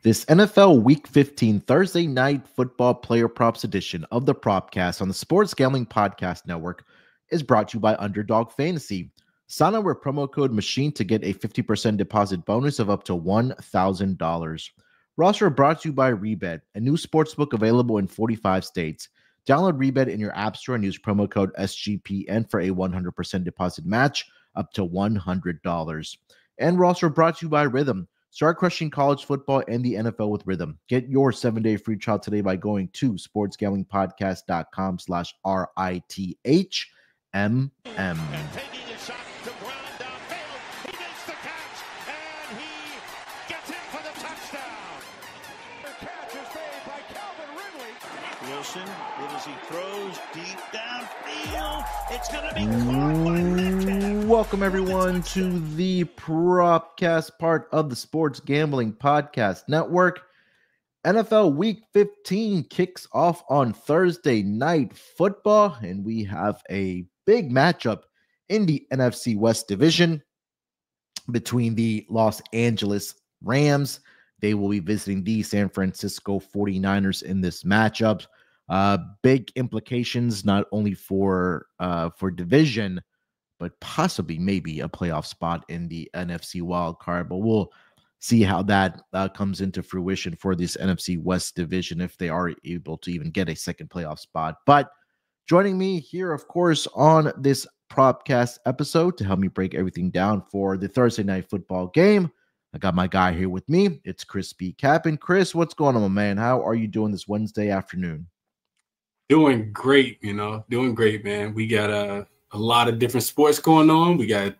This NFL Week 15 Thursday Night Football Player Props edition of the Propcast on the Sports Gambling Podcast Network is brought to you by Underdog Fantasy. Sign up with promo code MACHINE to get a 50% deposit bonus of up to $1,000. We're also brought to you by Rebet, a new sportsbook available in 45 states. Download Rebet in your app store and use promo code SGPN for a 100% deposit match up to $100. And we're also brought to you by Rhythm. Start crushing college football and the NFL with Rhythm. Get your 7-day free trial today by going to sportsgamblingpodcast.com/RITHMM. Wilson, as he throws deep downfield, it's going to be Welcome everyone to the Propcast, part of the Sports Gambling Podcast Network. NFL Week 15 kicks off on Thursday Night Football, and we have a big matchup in the NFC West division between the Los Angeles Rams. They will be visiting the San Francisco 49ers in this matchup. Big implications not only for division, but possibly maybe a playoff spot in the NFC wild card. But we'll see how that comes into fruition for this NFC West division, if they are able to even get a second playoff spot. But joining me here, of course, on this Propcast episode to help me break everything down for the Thursday Night Football game, I got my guy here with me. It's ChrisBeCappinn. Chris, what's going on, my man? How are you doing this Wednesday afternoon? Doing great, doing great, man. We got a lot of different sports going on. We got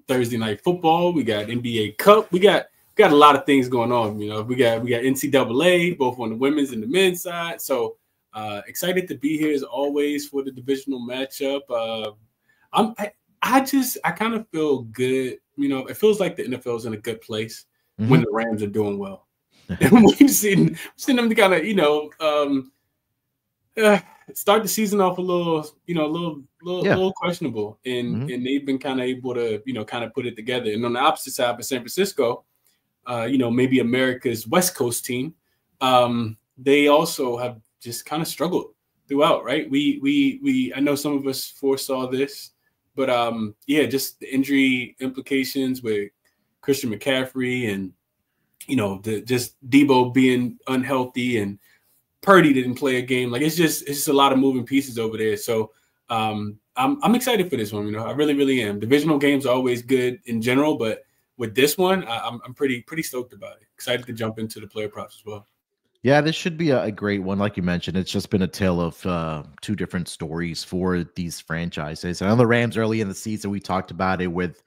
Thursday Night Football. We got NBA Cup. We got a lot of things going on. We got NCAA, both on the women's and the men's side. So excited to be here as always for the divisional matchup. I kind of feel good. It feels like the NFL is in a good place when the Rams are doing well. And we've seen them kind of, start the season off a little questionable, and they've been kind of able to, kind of put it together. And on the opposite side for San Francisco, maybe America's West Coast team, they also have just kind of struggled throughout, right? I know some of us foresaw this, but just the injury implications with Christian McCaffrey and just Debo being unhealthy and Purdy didn't play a game. Like it's just a lot of moving pieces over there. So I'm excited for this one. I really, really am. Divisional games are always good in general, but with this one, I'm pretty stoked about it. Excited to jump into the player props as well. Yeah, this should be a great one. Like you mentioned, it's just been a tale of two different stories for these franchises. And on the Rams early in the season, we talked about it with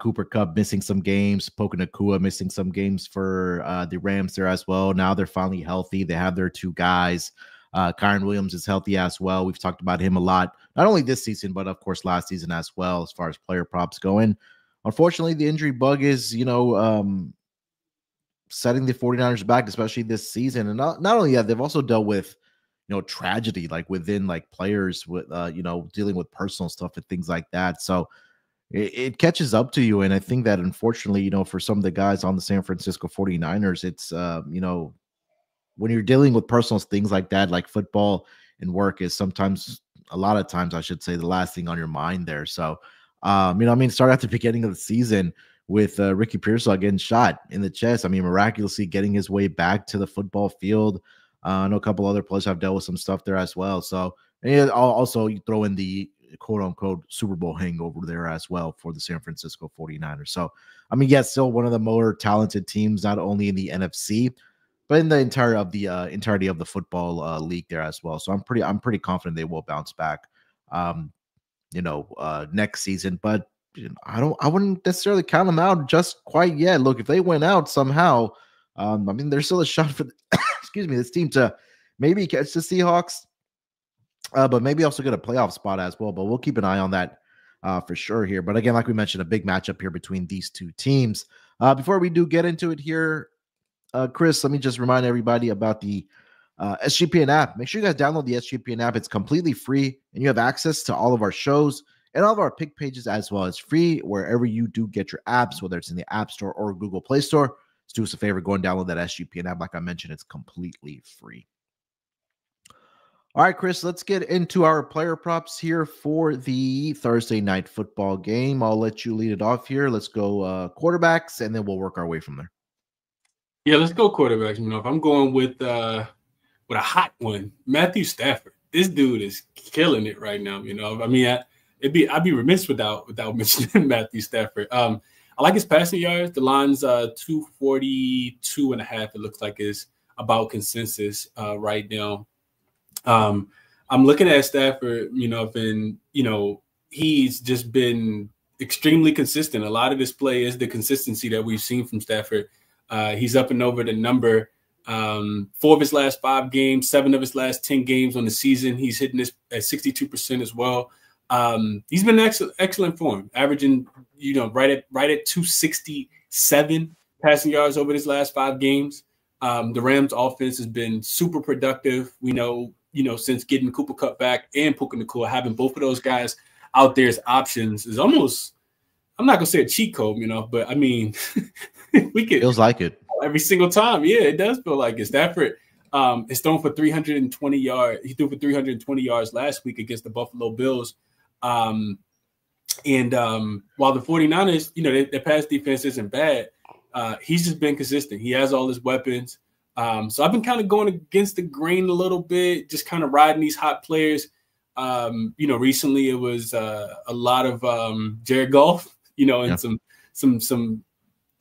Cooper Kupp missing some games, Puka Nacua missing some games for the Rams there as well. Now they're finally healthy. They have their two guys. Kyren Williams is healthy as well. We've talked about him a lot, not only this season, but of course last season as well, as far as player props going. Unfortunately, the injury bug is, setting the 49ers back, especially this season. And not only that, they've also dealt with, tragedy, like within like players with, dealing with personal stuff and things like that. So it catches up to you. And I think that unfortunately, for some of the guys on the San Francisco 49ers, it's, when you're dealing with personal things like that, like football and work is sometimes, a lot of times, I should say, the last thing on your mind there. So, start at the beginning of the season with Ricky Pearsall getting shot in the chest. Miraculously getting his way back to the football field. I know a couple other players have dealt with some stuff there as well. So, and also you throw in the quote-unquote Super Bowl hangover there as well for the San Francisco 49ers. So, still one of the more talented teams, not only in the NFC, but in the entirety of the football league there as well. So I'm pretty confident they will bounce back, next season. But I wouldn't necessarily count them out just quite yet. Look, if they went out somehow, there's still a shot for this team to maybe catch the Seahawks, but maybe also get a playoff spot as well. But we'll keep an eye on that for sure here. But again, like we mentioned, a big matchup here between these two teams. Before we do get into it here, Chris, let me just remind everybody about the SGPN app. Make sure you guys download the SGPN app. It's completely free, and you have access to all of our shows and all of our pick pages as well. It's free wherever you do get your apps, whether it's in the App Store or Google Play Store. Let's do us a favor, go and download that SGPN app. Like I mentioned, it's completely free. All right, Chris, let's get into our player props here for the Thursday night football game. I'll let you lead it off here. Let's go quarterbacks, and then we'll work our way from there. Yeah, let's go quarterbacks. If I'm going with a hot one, Matthew Stafford. This dude is killing it right now. I'd be remiss without mentioning Matthew Stafford. I like his passing yards. The line's 242.5. It looks like is about consensus right now. I'm looking at Stafford, and he's just been extremely consistent. A lot of this play is the consistency that we've seen from Stafford. He's up and over the number. 4 of his last 5 games, 7 of his last 10 games on the season. He's hitting this at 62% as well. He's been excellent form, averaging, right at 267 passing yards over his last 5 games. The Rams offense has been super productive. We know, since getting Cooper Kupp back and Puka Nacua, having both of those guys out there as options is almost, I'm not going to say a cheat code, but I mean, we could. Feels like it. Every single time. Yeah, it does feel like it. Stafford is thrown for 320 yards. He threw for 320 yards last week against the Buffalo Bills. While the 49ers, their pass defense isn't bad, he's just been consistent. He has all his weapons. So I've been kind of going against the grain a little bit, just kind of riding these hot players. Recently it was a lot of Jared Goff, and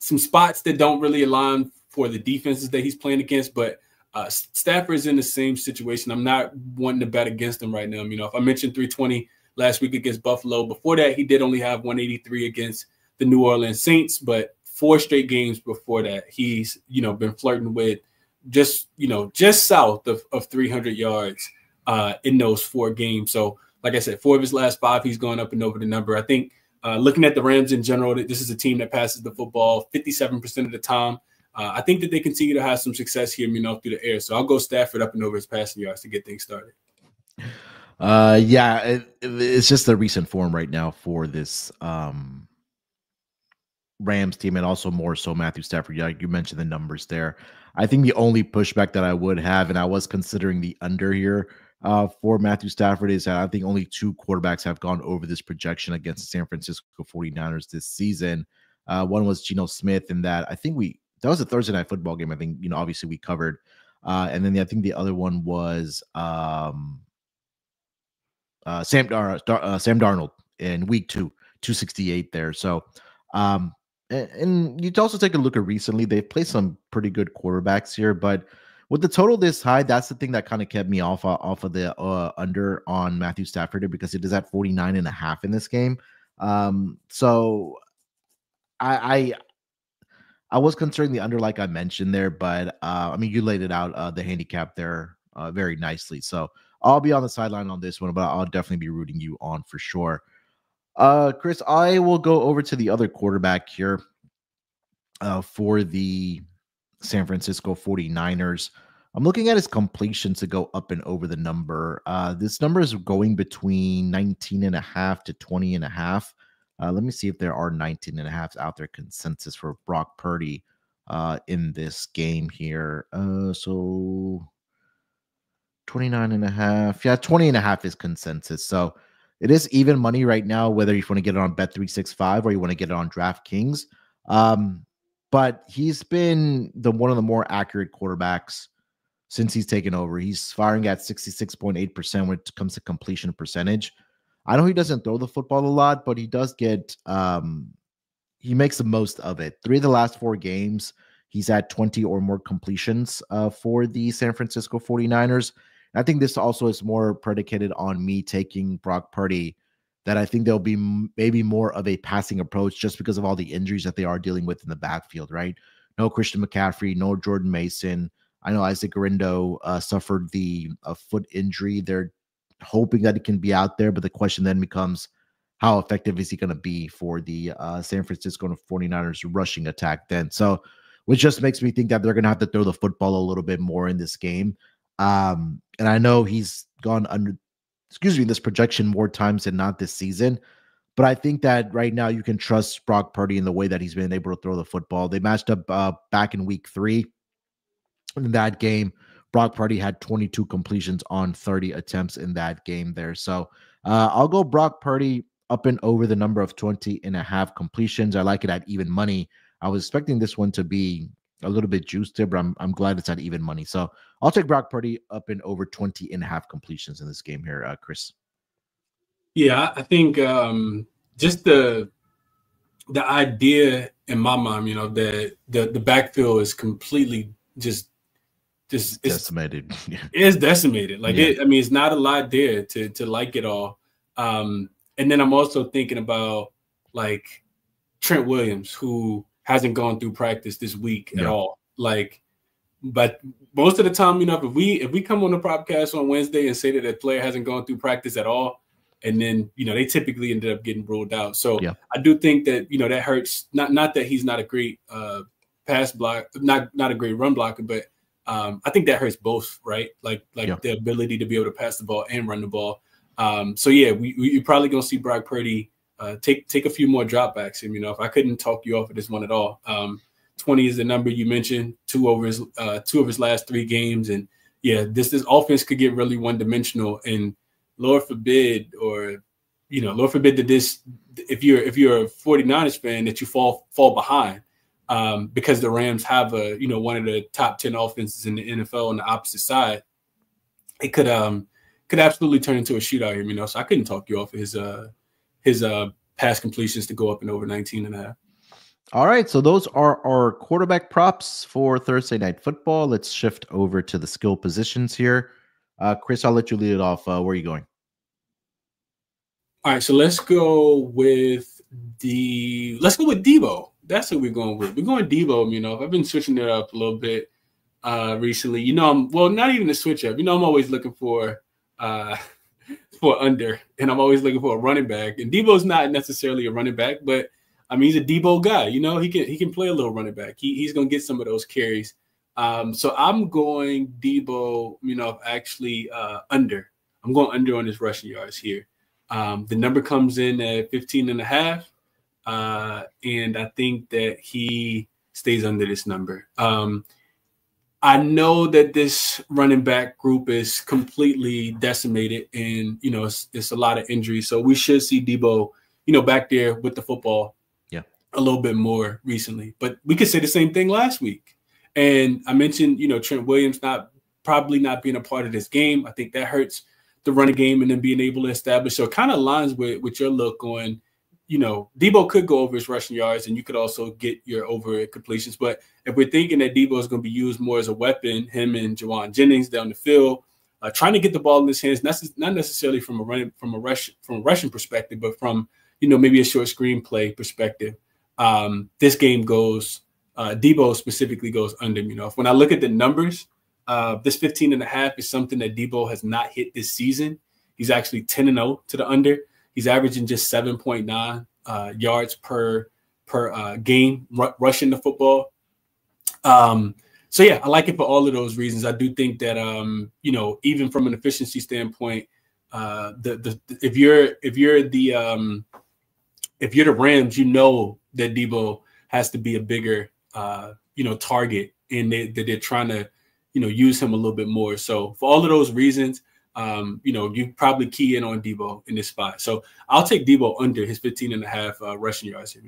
some spots that don't really align for the defenses that he's playing against. But Stafford's in the same situation. I'm not wanting to bet against him right now. If I mentioned 320 last week against Buffalo, before that he did only have 183 against the New Orleans Saints, but 4 straight games before that he's been flirting with just south of 300 yards in those 4 games. So like I said, 4 of his last 5 he's gone up and over the number. I think looking at the Rams in general, this is a team that passes the football 57% of the time. I think that they continue to have some success here, through the air. So I'll go Stafford up and over his passing yards to get things started. It's just the recent form right now for this Rams team, and also more so Matthew Stafford. Yeah, you mentioned the numbers there. I think the only pushback that I would have, and I was considering the under here for Matthew Stafford, is that I think only 2 quarterbacks have gone over this projection against the San Francisco 49ers this season. One was Geno Smith, and that was a Thursday night football game. I think, obviously we covered. And then I think the other one was Sam Darnold in week 2, 268 there. So, and you also take a look at recently, they've played some pretty good quarterbacks here, but with the total this high, that's the thing that kind of kept me off of the under on Matthew Stafford, because it is at 49.5 in this game. So I was considering the under, like I mentioned there, but you laid it out, the handicap there very nicely. So I'll be on the sideline on this one, but I'll definitely be rooting you on for sure. Chris, I will go over to the other quarterback here for the San Francisco 49ers. I'm looking at his completion to go up and over the number. This number is going between 19.5 to 20.5. Let me see if there are 19.5s out there consensus for Brock Purdy in this game here. So 29.5. Yeah, 20.5 is consensus. So it is even money right now, whether you want to get it on Bet365 or you want to get it on DraftKings. But he's been one of the more accurate quarterbacks since he's taken over. He's firing at 66.8% when it comes to completion percentage. I know he doesn't throw the football a lot, but he does get he makes the most of it. 3 of the last 4 games, he's had 20 or more completions for the San Francisco 49ers. I think this also is more predicated on me taking Brock Purdy, that I think there'll be maybe more of a passing approach just because of all the injuries that they are dealing with in the backfield, right? No Christian McCaffrey, no Jordan Mason. I know Isaac Guerrero suffered the foot injury. They're hoping that he can be out there, but the question then becomes, how effective is he going to be for the San Francisco 49ers rushing attack then? So, which just makes me think that they're going to have to throw the football a little bit more in this game. And I know he's gone under, this projection more times than not this season, But I think that right now you can trust Brock Purdy in the way that he's been able to throw the football. They matched up back in week 3. In that game, Brock Purdy had 22 completions on 30 attempts in that game there. So I'll go Brock Purdy up and over the number of 20.5 completions. I like it at even money. I was expecting this one to be a little bit juiced there, but I'm glad it's at even money. So I'll take Brock Purdy up and over 20.5 completions in this game here, Chris. Yeah, I think just the idea in my mind, that the backfield is completely just decimated. It's decimated. Like it's not a lot there to like it all. And then I'm also thinking about like Trent Williams, who hasn't gone through practice this week at all. Like, but most of the time, if we come on the Propcast on Wednesday and say that a player hasn't gone through practice at all, and then they typically ended up getting ruled out. So I do think that that hurts. Not that he's not a great pass block, not a great run blocker, but I think that hurts both, right? Like the ability to be able to pass the ball and run the ball. So yeah, you're probably gonna see Brock Purdy take a few more dropbacks. And if I couldn't talk you off of this one at all, 20 is the number you mentioned. 2 of his last 3 games, and this offense could get really one dimensional. And Lord forbid that this, if you're a 49ers fan, that you fall behind because the Rams have one of the top 10 offenses in the NFL on the opposite side. It could absolutely turn into a shootout here, So I couldn't talk you off of his pass completions to go up and over 19.5. All right, so those are our quarterback props for Thursday Night Football. Let's shift over to the skill positions here. Chris, I'll let you lead it off. Where are you going? All right, so let's go with Debo. That's what we're going with. We're going Debo. I've been switching it up a little bit recently. I'm not even a switch up. I'm always looking for under, and I'm always looking for a running back. And Debo's not necessarily a running back, but he's a Debo guy. He can play a little running back. He's gonna get some of those carries. So I'm going Debo. Actually under. I'm going under on his rushing yards here. The number comes in at 15.5. And I think that he stays under this number. I know that this running back group is completely decimated, and it's a lot of injuries. So we should see Debo, back there with the football, a little bit more recently. But we could say the same thing last week. And I mentioned, Trent Williams probably not being a part of this game. I think that hurts the running game and then being able to establish. So it kind of aligns with your look on. Debo could go over his rushing yards, and you could also get your over completions. But if we're thinking that Debo is going to be used more as a weapon, him and Jawan Jennings down the field, trying to get the ball in his hands, not necessarily from a rushing perspective, but from maybe a short screen play perspective. This game goes Debo specifically goes under. When I look at the numbers, this 15.5 is something that Debo has not hit this season. He's actually 10-0 to the under. He's averaging just 7.9 yards per game rushing the football. So yeah, I like it for all of those reasons. I do think that even from an efficiency standpoint, if you're the Rams, that Debo has to be a bigger target, and they're trying to use him a little bit more. So for all of those reasons, you probably key in on Debo in this spot. So I'll take Debo under his 15.5 rushing yards here.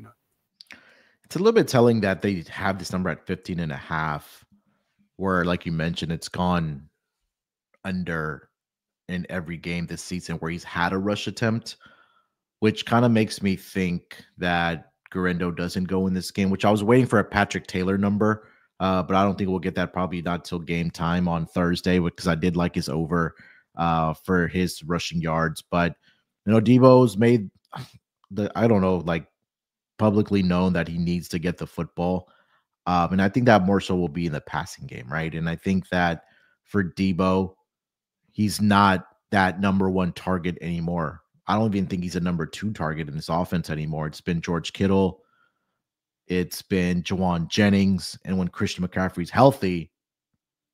It's a little bit telling that they have this number at 15.5, where, like you mentioned, it's gone under in every game this season where he's had a rush attempt, which kind of makes me think that Guerrero doesn't go in this game, which I was waiting for a Patrick Taylor number, but I don't think we'll get that probably not till game time on Thursday, because I did like his over for his rushing yards. But Debo's made publicly known that he needs to get the football, and I think that more so will be in the passing game, right? And I think that for Debo, he's not that number 1 target anymore. I don't even think he's a number 2 target in this offense anymore. It's been George Kittle, it's been Jawan Jennings, and when Christian McCaffrey's healthy,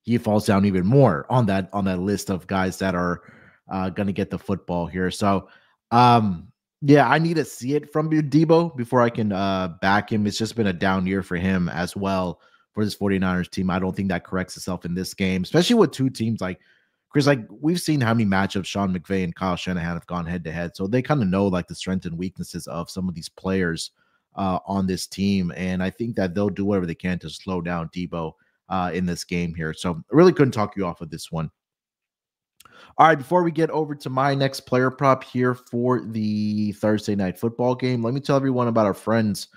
he falls down even more on that list of guys that are going to get the football here. So, Yeah, I need to see it from Debo before I can back him. It's just been a down year for him as well for this 49ers team. I don't think that corrects itself in this game, especially with two teams like Chris. Like, we've seen how many matchups Sean McVay and Kyle Shanahan have gone head to head, so they kind of know like the strengths and weaknesses of some of these players on this team. And I think that they'll do whatever they can to slow down Debo in this game here. So I really couldn't talk you off of this one. All right, before we get over to my next player prop here for the Thursday night football game, let me tell everyone about our friends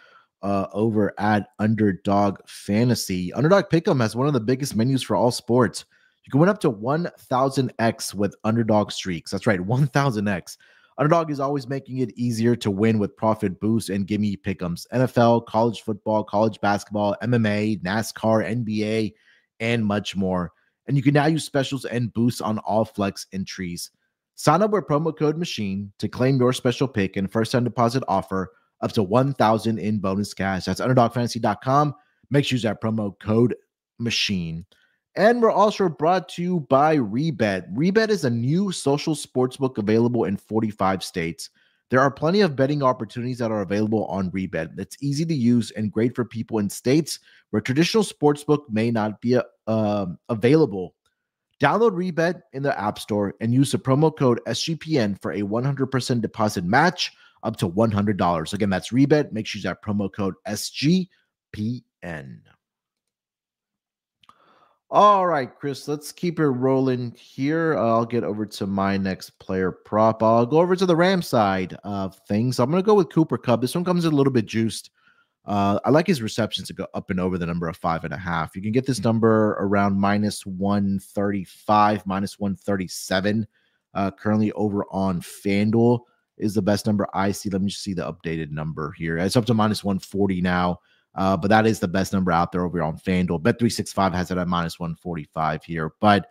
over at Underdog Fantasy. Underdog Pick'em has one of the biggest menus for all sports. You can win up to 1,000x with Underdog streaks. That's right, 1,000x. Underdog is always making it easier to win with profit boosts and gimme pick'ems. NFL, college football, college basketball, MMA, NASCAR, NBA, and much more. And you can now use specials and boosts on all flex entries. Sign up with promo code MACHINE to claim your special pick and first-time deposit offer up to $1,000 in bonus cash. That's UnderdogFantasy.com. Make sure you use that promo code MACHINE. And we're also brought to you by Rebet. Rebet is a new social sportsbook available in 45 states. There are plenty of betting opportunities that are available on Rebet. It's easy to use and great for people in states where traditional sportsbook may not be available. Download Rebet in the App Store and use the promo code SGPN for a 100% deposit match up to $100. Again, that's Rebet. Make sure you use that promo code SGPN. All right, Chris, let's keep it rolling here. I'll get over to my next player prop. I'll go over to the Ram side of things. I'm going to go with Cooper Kupp. This one comes in a little bit juiced. I like his receptions to go up and over the number of 5.5. You can get this number around -135, -137. Currently over on FanDuel is the best number I see. Let me just see the updated number here. It's up to -140 now. But that is the best number out there over on FanDuel. Bet365 has it at -145 here. But,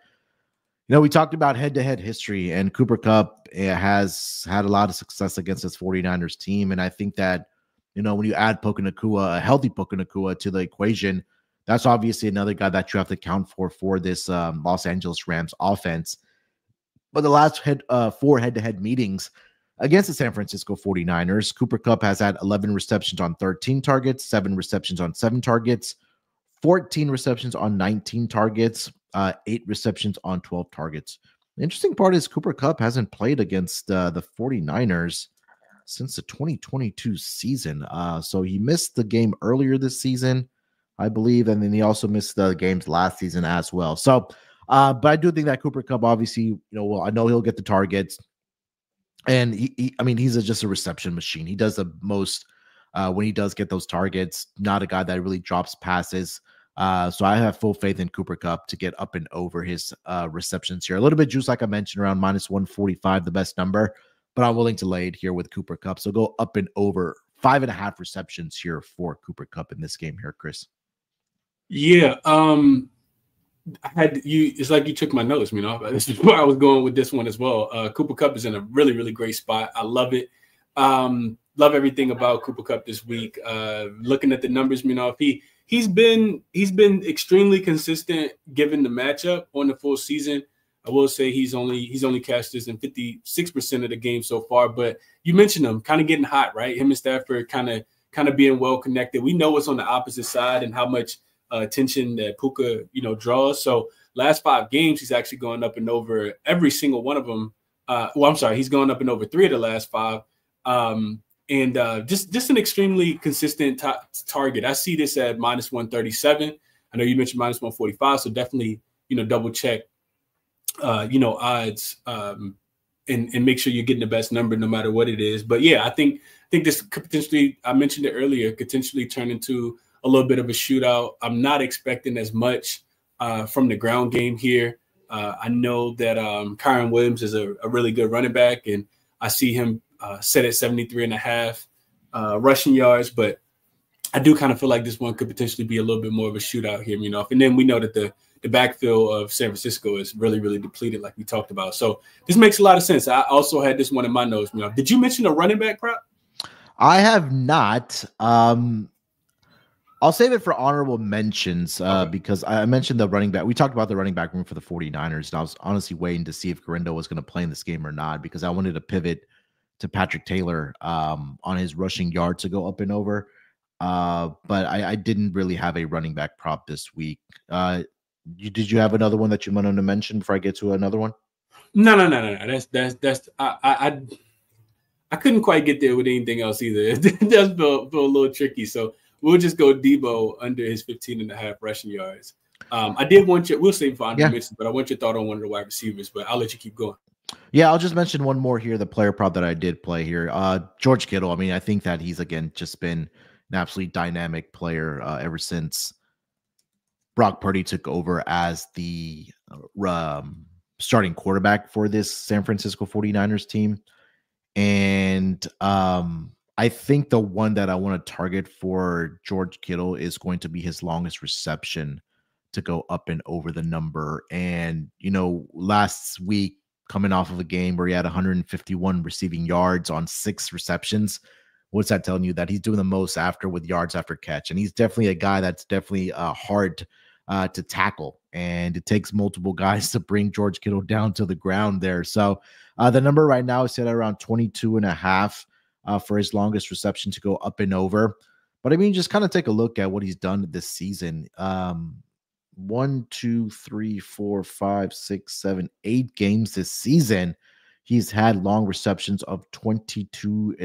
we talked about head-to-head history, and Cooper Kupp has had a lot of success against this 49ers team. And I think that, when you add Puka Nacua, a healthy Puka Nacua to the equation, that's obviously another guy that you have to count for this Los Angeles Rams offense. But the last 4 head-to-head meetings against the San Francisco 49ers, Cooper Kupp has had 11 receptions on 13 targets, 7 receptions on 7 targets, 14 receptions on 19 targets, 8 receptions on 12 targets. The interesting part is Cooper Kupp hasn't played against the 49ers since the 2022 season. So he missed the game earlier this season, I believe, and then he also missed the games last season as well. So, but I do think that Cooper Kupp, obviously, I know he'll get the targets. And he's just a reception machine. He does the most when he does get those targets. Not a guy that really drops passes. So I have full faith in Cooper Kupp to get up and over his receptions here. A little bit juice, like I mentioned, around -145, the best number. But I'm willing to lay it here with Cooper Kupp. So go up and over 5.5 receptions here for Cooper Kupp in this game here, Chris. Yeah. It's like you took my notes, This is where I was going with this one as well. Cooper Kupp is in a really, really great spot. I love it. Love everything about Cooper Kupp this week. Looking at the numbers, he's been extremely consistent given the matchup on the full season. I will say he's only cashed this in 56% of the game so far. But you mentioned him kind of getting hot, right? Him and Stafford kind of being well connected. We know what's on the opposite side and how much attention that Puka, draws. So last 5 games, he's actually going up and over every single one of them. He's going up and over 3 of the last 5. Just an extremely consistent target. I see this at -137. I know you mentioned -145, so definitely, double check, odds, and make sure you're getting the best number no matter what it is. But yeah, I think this could potentially, I mentioned it earlier, potentially turn into a little bit of a shootout. I'm not expecting as much from the ground game here. I know that Kyron Williams is a really good running back, and I see him set at 73.5 rushing yards. But I do kind of feel like this one could potentially be a little bit more of a shootout here, And then we know that the backfield of San Francisco is really, really depleted, like we talked about. So this makes a lot of sense. I also had this one in my notes. Did you mention a running back prop? I have not. I'll save it for honorable mentions because I mentioned the running back. We talked about the running back room for the 49ers, and I was honestly waiting to see if Garindo was going to play in this game or not because I wanted to pivot Patrick Taylor on his rushing yards to go up and over. But I didn't really have a running back prop this week. Did you have another one that you wanted to mention before I get to another one? No. That's I couldn't quite get there with anything else either. It does feel a little tricky. So we'll just go Debo under his 15.5 rushing yards. I did want we'll save for honorable mentions, but I want your thought on one of the wide receivers, but I'll let you keep going. Yeah, I'll just mention one more here, the player prop that I did play here. George Kittle. I mean, I think that he's, again, just been an absolutely dynamic player ever since Brock Purdy took over as the starting quarterback for this San Francisco 49ers team. And I think the one that I want to target for George Kittle is going to be his longest reception to go up and over the number. And, last week, coming off of a game where he had 151 receiving yards on 6 receptions, what's that telling you? That he's doing the most with yards after catch. And he's definitely a guy that's definitely hard to tackle. And it takes multiple guys to bring George Kittle down to the ground there. So the number right now is set at around 22.5 for his longest reception to go up and over. But I mean, just kind of take a look at what he's done this season. 1, 2, 3, 4, 5, 6, 7, 8 games this season. He's had long receptions of 23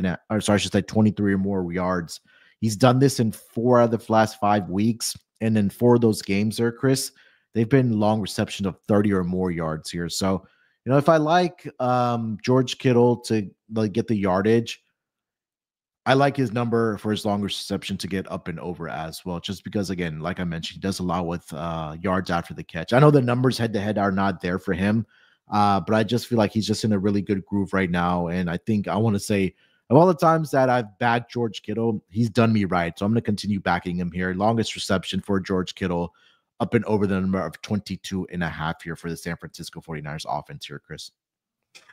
or more yards. He's done this in 4 out of the last 5 weeks. And then 4 of those games there, Chris, they've been long reception of 30 or more yards here. So, if I like George Kittle to get the yardage, I like his number for his longest reception to get up and over as well, just because, again, like I mentioned, he does allow with yards after the catch. I know the numbers head-to-head are not there for him, but I just feel like he's just in a really good groove right now. And I think I want to say, of all the times that I've backed George Kittle, he's done me right. So I'm going to continue backing him here. Longest reception for George Kittle up and over the number of 22.5 here for the San Francisco 49ers offense here, Chris.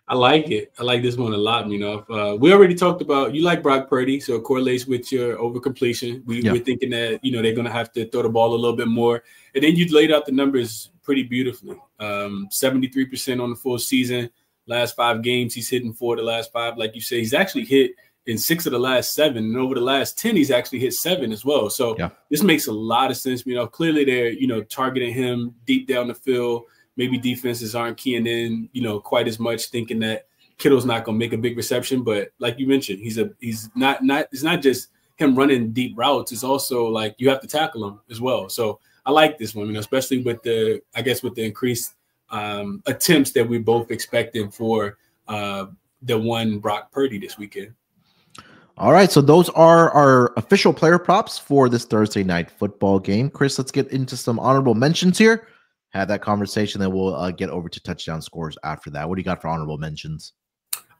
I like it. I like this one a lot. We already talked about, you like Brock Purdy, so it correlates with your over completion. We're thinking that, they're going to have to throw the ball a little bit more. And then you laid out the numbers pretty beautifully. 73% on the full season. Last 5 games, he's hitting 4 of the last 5. Like you say, he's actually hit in 6 of the last 7. And over the last 10, he's actually hit 7 as well. So this makes a lot of sense. Clearly they're, targeting him deep down the field. Maybe defenses aren't keying in, quite as much, thinking that Kittle's not going to make a big reception. But like you mentioned, it's not just him running deep routes. It's also like you have to tackle him as well. So I like this one, especially with the increased attempts that we're both expecting for the one Brock Purdy this weekend. All right, so those are our official player props for this Thursday night football game. Chris, let's get into some honorable mentions here. Have that conversation, then we'll get over to touchdown scores after that. What do you got for honorable mentions?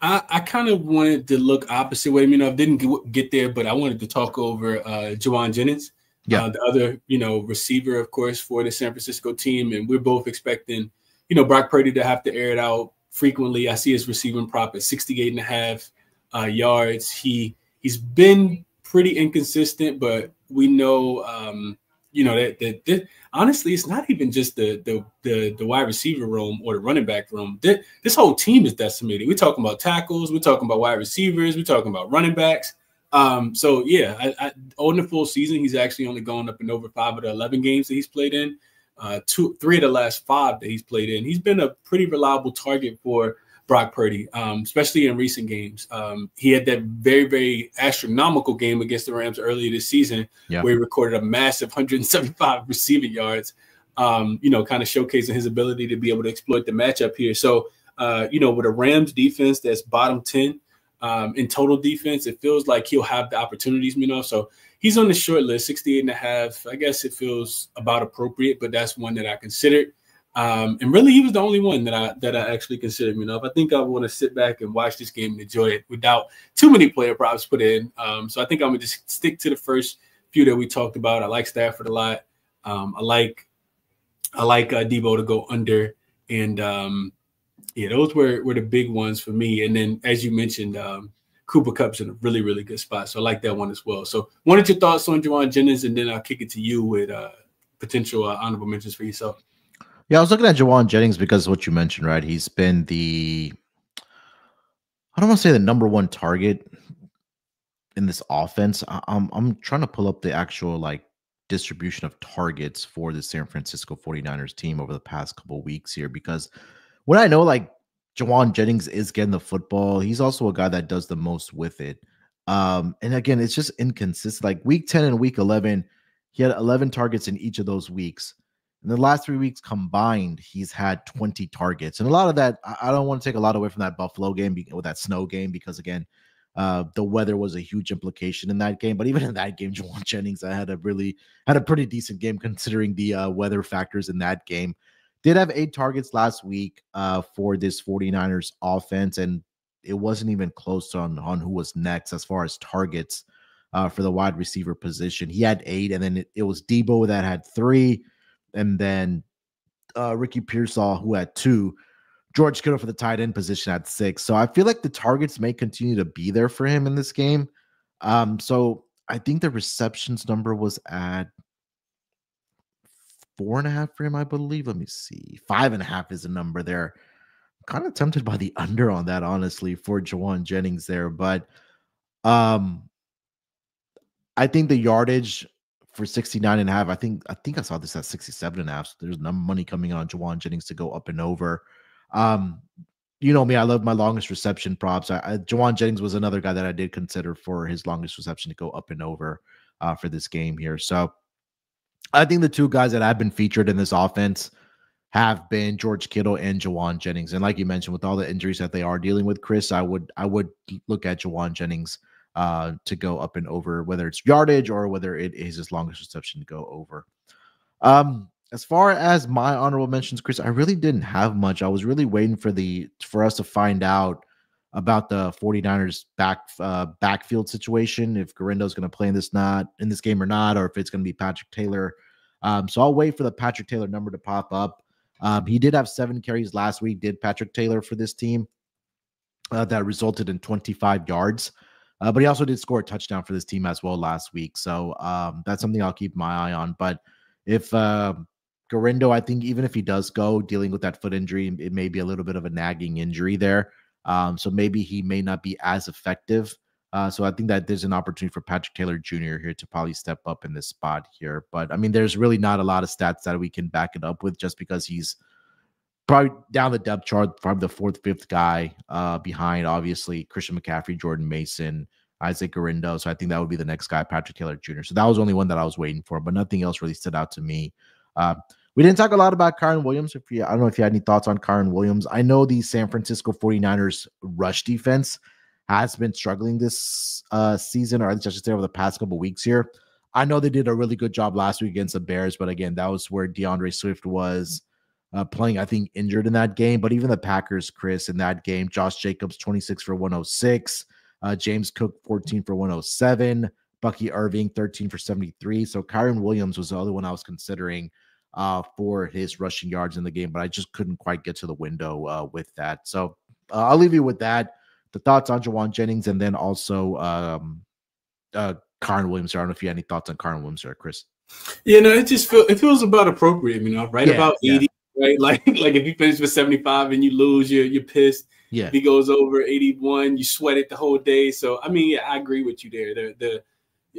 I kind of wanted to look opposite way. I didn't get there, but I wanted to talk over Jauan Jennings, the other, receiver, of course, for the San Francisco team. And we're both expecting, Brock Purdy to have to air it out frequently. I see his receiving prop at 68.5 yards. He's been pretty inconsistent, but we know, that honestly, it's not even just the wide receiver room or the running back room. This whole team is decimated. We're talking about tackles. We're talking about wide receivers. We're talking about running backs. On the full season, he's actually only gone up and over 5 of the 11 games that he's played in. 3 of the last 5 that he's played in. He's been a pretty reliable target for Brock Purdy, especially in recent games. He had that very, very astronomical game against the Rams earlier this season where he recorded a massive 175 receiving yards, kind of showcasing his ability to be able to exploit the matchup here. So, with a Rams defense that's bottom 10 in total defense, it feels like he'll have the opportunities, So he's on the short list, 68.5. I guess it feels about appropriate, but that's one that I considered. And really, he was the only one that I actually considered. I think I want to sit back and watch this game and enjoy it without too many player props put in. So I think I'm gonna just stick to the first few that we talked about. I like Stafford a lot. I like Debo to go under, and those were the big ones for me. And then, as you mentioned, Cooper Kupp's in a really, really good spot. So I like that one as well. So wanted your thoughts on Jauan Jennings, and then I'll kick it to you with potential honorable mentions for yourself. Yeah, I was looking at Jauan Jennings because of what you mentioned, right? He's been I don't want to say the number one target in this offense. I'm trying to pull up the actual like distribution of targets for the San Francisco 49ers team over the past couple of weeks here, because when I know like Jawan Jennings is getting the football, he's also a guy that does the most with it. And again, it's just inconsistent. Like week 10 and week 11, he had 11 targets in each of those weeks. In the last 3 weeks combined, he's had 20 targets. And a lot of that, I don't want to take a lot away from that Buffalo game or that snow game, because again, the weather was a huge implication in that game. But even in that game, Jawan Jennings had a pretty decent game considering the weather factors in that game. Did have 8 targets last week for this 49ers offense, and it wasn't even close on who was next as far as targets for the wide receiver position. He had 8, and then it was Debo that had 3, and then Ricky Pearsall, who had 2. George Kittle for the tight end position at 6. So I feel like the targets may continue to be there for him in this game. So I think the receptions number was at 4.5 for him, I believe. Let me see. 5.5 is a number there. I'm kind of tempted by the under on that, honestly, for Jawan Jennings there. But I think the yardage for 69.5, I think I saw this at 67.5. So there's no money coming on Jawan Jennings to go up and over. You know me, I love my longest reception props. Jawan Jennings was another guy that I did consider for his longest reception to go up and over for this game here. So I think the 2 guys that have been featured in this offense have been George Kittle and Jawan Jennings. And like you mentioned, with all the injuries that they are dealing with, Chris, I would look at Jawan Jennings to go up and over, whether it's yardage or whether it is his longest reception to go over. As far as my honorable mentions, Chris, I really didn't have much. I was really waiting for us to find out about the 49ers backfield situation, if Garindo's going to play in this game or not, or if it's going to be Patrick Taylor. So I'll wait for the Patrick Taylor number to pop up. He did have 7 carries last week, did Patrick Taylor for this team. That resulted in 25 yards. But he also did score a touchdown for this team as well last week. So that's something I'll keep my eye on. But if Garindo, I think even if he does go dealing with that foot injury, it may be a little bit of a nagging injury there. So maybe he may not be as effective. So I think that there's an opportunity for Patrick Taylor Jr. here to probably step up in this spot here. But I mean, there's really not a lot of stats that we can back it up with, just because he's probably down the depth chart, probably the 4th, 5th guy behind, obviously, Christian McCaffrey, Jordan Mason, Isaac Garindo. So I think that would be the next guy, Patrick Taylor Jr. So that was only one that I was waiting for, but nothing else really stood out to me. We didn't talk a lot about Kyren Williams. I don't know if you had any thoughts on Kyren Williams. I know the San Francisco 49ers rush defense has been struggling this season, or I should say over the past couple weeks here. I know they did a really good job last week against the Bears, but again, that was where DeAndre Swift was playing, I think, injured in that game. But even the Packers, Chris, in that game, Josh Jacobs, 26 for 106. James Cook, 14 for 107. Bucky Irving, 13 for 73. So Kyren Williams was the other one I was considering for his rushing yards in the game, but I just couldn't quite get to the window with that. So I'll leave you with that. The thoughts on Jawan Jennings, and then also Kyren Williams. I don't know if you had any thoughts on Kyren Williams or Chris. Yeah, no, it feels about appropriate, right about 80, right? Like if you finish with 75 and you lose, you're pissed. Yeah. If he goes over 81, you sweat it the whole day. So I mean, yeah, I agree with you there. The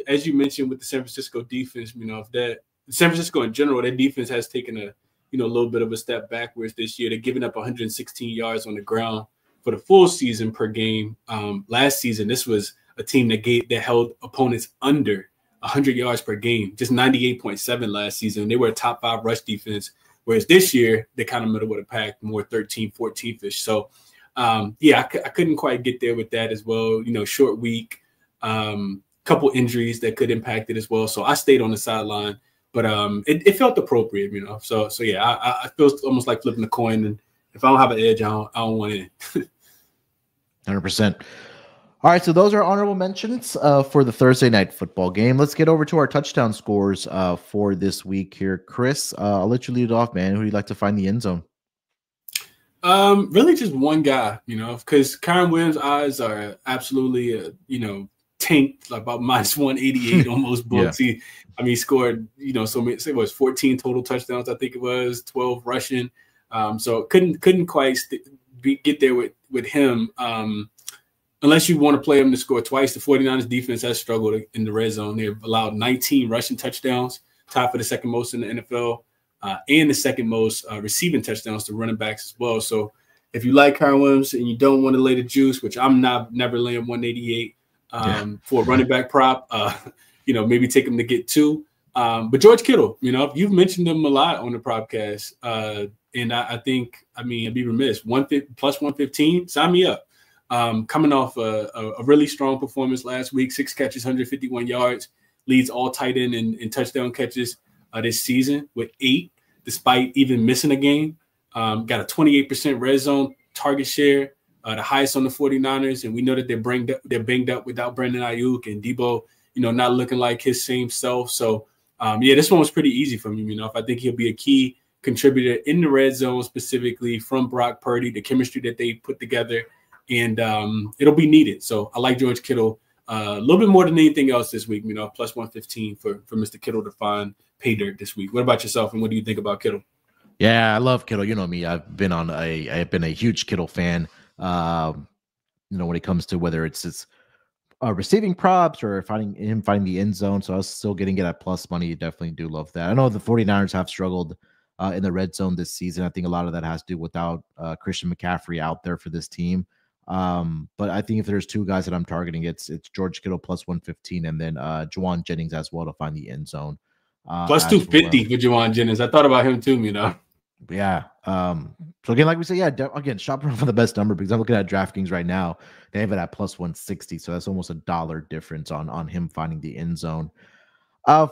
as you mentioned with the San Francisco defense, if that San Francisco in general, their defense has taken a little bit of a step backwards this year. They're giving up 116 yards on the ground for the full season per game. Last season, this was a team that held opponents under 100 yards per game, just 98.7 last season. They were a top 5 rush defense, whereas this year they're kind of middle of the pack, more 13, 14-ish. So, I couldn't quite get there with that as well. Short week, couple injuries that could impact it as well. So I stayed on the sideline, but it felt appropriate, So yeah, I feel almost like flipping a coin, and if I don't have an edge, I don't want it. 100%. All right, so those are honorable mentions for the Thursday night football game. Let's get over to our touchdown scores for this week here. Chris, I'll let you lead it off, man. Who do you like to find the end zone? Really just one guy, because Kyren Williams' odds are absolutely, tanked, like about minus 188 on most books. Yeah. He scored, so many, say it was 14 total touchdowns, I think it was, 12 rushing. So couldn't quite get there with him. unless you want to play them to score twice. The 49ers defense has struggled in the red zone. They've allowed 19 rushing touchdowns, tied for the second most in the NFL, and the second most receiving touchdowns to running backs as well. So if you like Kyron Williams and you don't want to lay the juice, which I'm never laying 188 for a running back prop, maybe take him to get 2. But George Kittle, you've mentioned him a lot on the Propcast, and I think, I'd be remiss. Plus 115, sign me up. Coming off a really strong performance last week, 6 catches, 151 yards, leads all tight end and touchdown catches this season with 8, despite even missing a game. Got a 28% red zone target share, the highest on the 49ers, and we know that they're banged up without Brandon Ayuk and Debo, not looking like his same self. So, this one was pretty easy for me. I think he'll be a key contributor in the red zone, specifically from Brock Purdy, the chemistry that they put together, and it'll be needed. So I like George Kittle a little bit more than anything else this week. Plus 115 for Mr. Kittle to find pay dirt this week. What about yourself, and what do you think about Kittle? Yeah, I love Kittle. You know me. I've been a huge Kittle fan. When it comes to whether it's receiving props or finding the end zone. So I was still getting it at plus money. You definitely do love that. I know the 49ers have struggled in the red zone this season. I think a lot of that has to do without Christian McCaffrey out there for this team. But I think if there's 2 guys that I'm targeting, it's George Kittle plus 115, and then Juwan Jennings as well to find the end zone. Plus 250 for Juwan Jennings. I thought about him too, Yeah. So again, like we say, again, shop around for the best number, because I'm looking at DraftKings right now. They have it at plus 160. So that's almost $1 difference on him finding the end zone.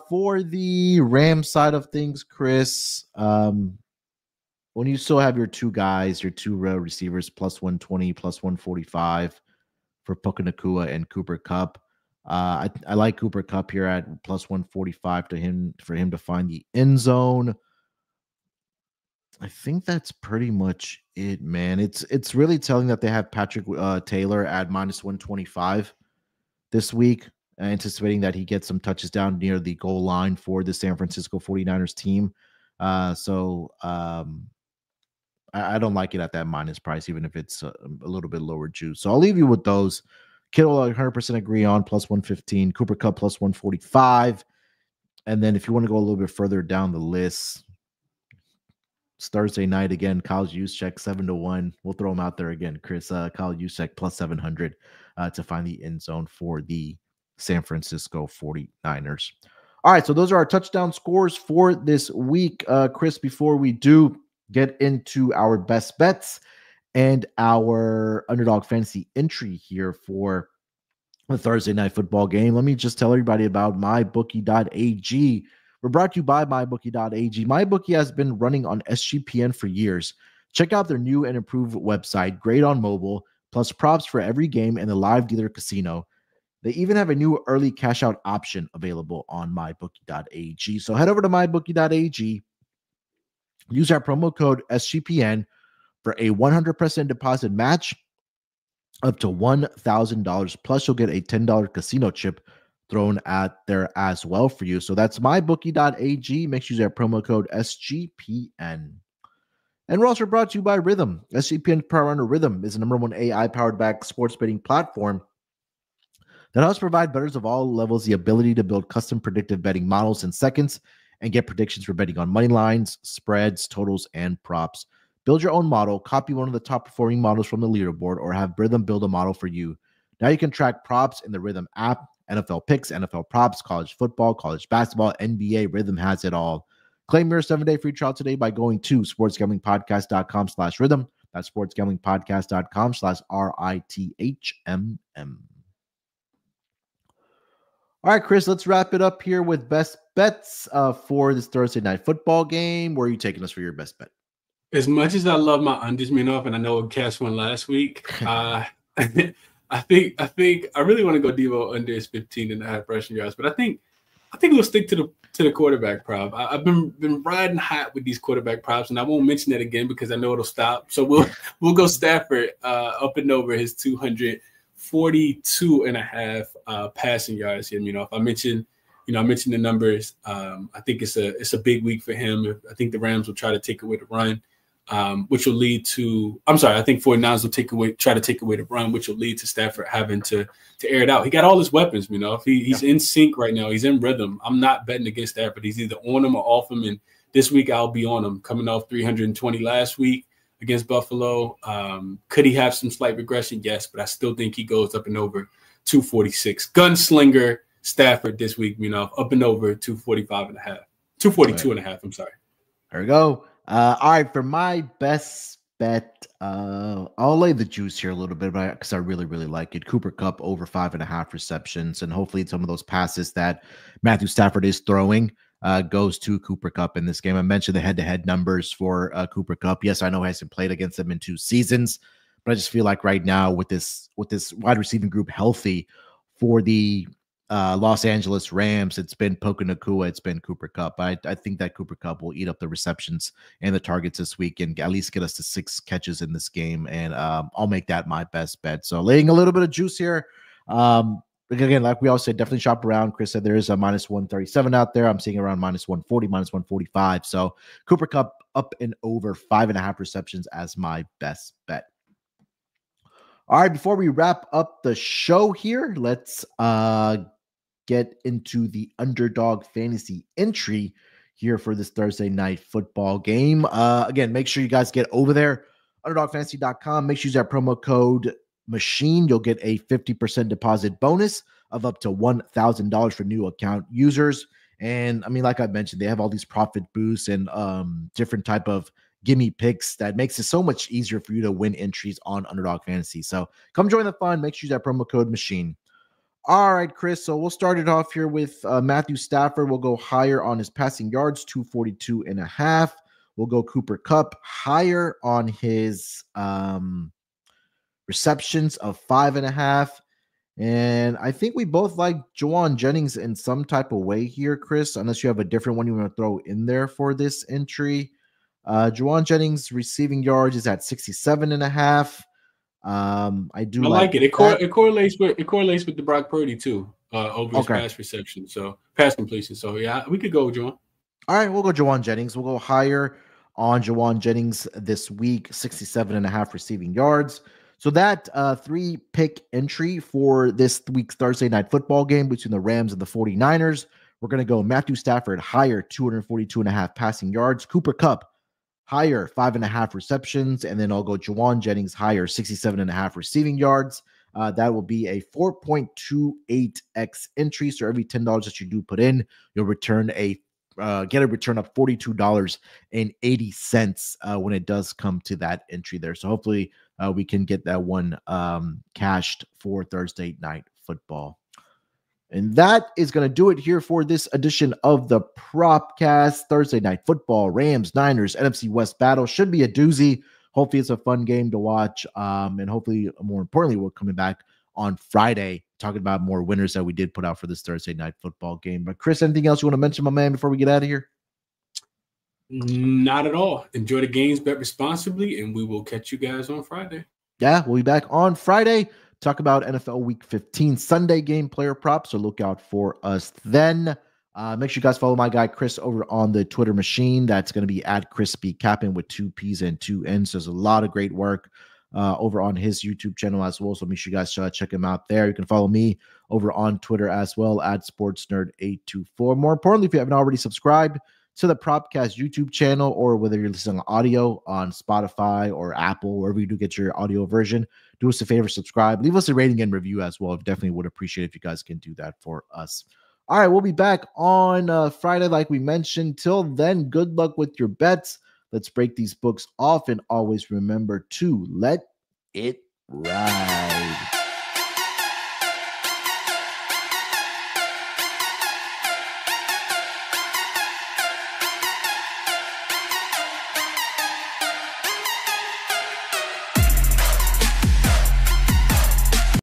For the Rams side of things, Chris, when you still have your 2 guys, your 2 receivers, plus 120, plus 145 for Puka Nacua and Cooper Kupp. I like Cooper Kupp here at plus 145 for him to find the end zone. I think that's pretty much it, man. It's really telling that they have Patrick Taylor at minus 125 this week, anticipating that he gets some touches down near the goal line for the San Francisco 49ers team. I don't like it at that minus price, even if it's a little bit lower juice. So I'll leave you with those. Kittle, I 100% agree on plus 115. Cooper Kupp plus 145. And then if you want to go a little bit further down the list, it's Thursday night again. Kyle Juszczyk 7-1. We'll throw him out there again, Chris. Kyle Juszczyk plus 700 to find the end zone for the San Francisco 49ers. All right, so those are our touchdown scores for this week. Chris, before we do get into our best bets and our Underdog Fantasy entry here for the Thursday night football game, let me just tell everybody about mybookie.ag. We're brought to you by mybookie.ag. MyBookie has been running on SGPN for years. Check out their new and improved website, great on mobile, plus props for every game and the live dealer casino. They even have a new early cash out option available on mybookie.ag. So head over to mybookie.ag. Use our promo code SGPN for a 100% deposit match up to $1,000. Plus, you'll get a $10 casino chip thrown at there as well for you. So that's mybookie.ag. Make sure you use our promo code SGPN. And we're also brought to you by Rhythm. SGPN Power Runner Rhythm is the #1 AI-powered back sports betting platform that helps provide bettors of all levels the ability to build custom predictive betting models in seconds and get predictions for betting on money lines, spreads, totals, and props. Build your own model, copy one of the top performing models from the leaderboard, or have Rhythm build a model for you. Now you can track props in the Rhythm app, NFL picks, NFL props, college football, college basketball, NBA. Rhythm has it all. Claim your 7-day free trial today by going to sportsgamblingpodcast.com/rhythm. That's sportsgamblingpodcast.com/RITHMM. All right, Chris, let's wrap it up here with best bets for this Thursday night football game. Where are you taking us for your best bet? As much as I love my unders, Munaf, and I know it cashed one last week, I think I really want to go Debo under his 15.5 rushing yards, but I think we'll stick to the quarterback prop. I've been riding hot with these quarterback props, and I won't mention that again because I know it'll stop. So we'll go Stafford up and over his 242.5 passing yards here. If I mentioned the numbers. I think it's a big week for him. I think the Rams will try to take away the run. which will lead to, I'm sorry, I think 49ers will try to take away the run, which will lead to Stafford having to air it out. He got all his weapons, you know. If he's in sync right now, he's in rhythm. I'm not betting against Stafford. He's either on him or off him, and this week I'll be on him. Coming off 320 last week against Buffalo. Could he have some slight regression? Yes, but I still think he goes up and over 246. Gunslinger Stafford this week, you know, up and over 245.5. 242.5, I'm sorry. There we go. All right, for my best bet, I'll lay the juice here a little bit because I really, really like it. Cooper Kupp over 5.5 receptions, and hopefully some of those passes that Matthew Stafford is throwing goes to Cooper Kupp in this game. I mentioned the head-to-head numbers for Cooper Kupp. Yes, I know he hasn't played against them in 2 seasons, but I just feel like right now with this wide receiving group healthy for the Los Angeles Rams, it's been Puka Nacua, it's been Cooper Kupp. I think that Cooper Kupp will eat up the receptions and the targets this week and at least get us to 6 catches in this game, and I'll make that my best bet. So laying a little bit of juice here. Again, like we always said, definitely shop around. Chris said there is a minus 137 out there. I'm seeing around minus 140, minus 145. So Cooper Kupp up and over 5.5 receptions as my best bet. All right, before we wrap up the show here, let's get into the Underdog Fantasy entry here for this Thursday night football game. Again, make sure you guys get over there, underdogfantasy.com. Make sure you use that promo code MACHINE. You'll get a 50% deposit bonus of up to $1,000 for new account users. And I mean, like I mentioned, they have all these profit boosts and different type of gimme picks that makes it so much easier for you to win entries on Underdog Fantasy. So come join the fun. Make sure you use that promo code MACHINE. All right, Chris. So we'll start it off here with Matthew Stafford. We'll go higher on his passing yards, 242.5. We'll go Cooper Kupp higher on his receptions of 5.5. And I think we both like Jauan Jennings in some type of way here, Chris, unless you have a different one you want to throw in there for this entry. Jauan Jennings receiving yards is at 67.5. I like it. It correlates with the Brock Purdy too, over his pass reception. So pass completion. So yeah, we could go with Jauan. All right, we'll go Jauan Jennings. We'll go higher on Jauan Jennings this week, 67.5 receiving yards. So that 3-pick entry for this week's Thursday night football game between the Rams and the 49ers. We're going to go Matthew Stafford higher, 242.5 passing yards. Cooper Kupp higher, 5.5 receptions. And then I'll go Jauan Jennings higher, 67.5 receiving yards. That will be a 4.28x entry. So every $10 that you do put in, you'll return get a return of $42.80 when it does come to that entry there. So hopefully we can get that one cashed for Thursday night football. And that is going to do it here for this edition of the Propcast. Thursday night football, Rams, Niners, NFC West battle should be a doozy. Hopefully it's a fun game to watch. And hopefully, more importantly, we're coming back on Friday talking about more winners that we did put out for this Thursday night football game. But Chris, anything else you want to mention, my man, before we get out of here? Not at all. Enjoy the games, bet responsibly, and we will catch you guys on Friday. Yeah, we'll be back on Friday. Talk about NFL Week 15 Sunday game player props, so look out for us then. Make sure you guys follow my guy Chris over on the Twitter machine. That's going to be at ChrisBeCappinn with 2 P's and 2 N's. There's a lot of great work over on his YouTube channel as well, so make sure you guys check him out there. You can follow me over on Twitter as well at SportsNerd824. More importantly, if you haven't already subscribed to the Propcast YouTube channel, or whether you're listening to audio on Spotify or Apple, wherever you do get your audio version, do us a favor, subscribe, leave us a rating and review as well. I definitely would appreciate if you guys can do that for us. All right, we'll be back on Friday, like we mentioned. Till then, good luck with your bets. Let's break these books off, and always remember to let it ride.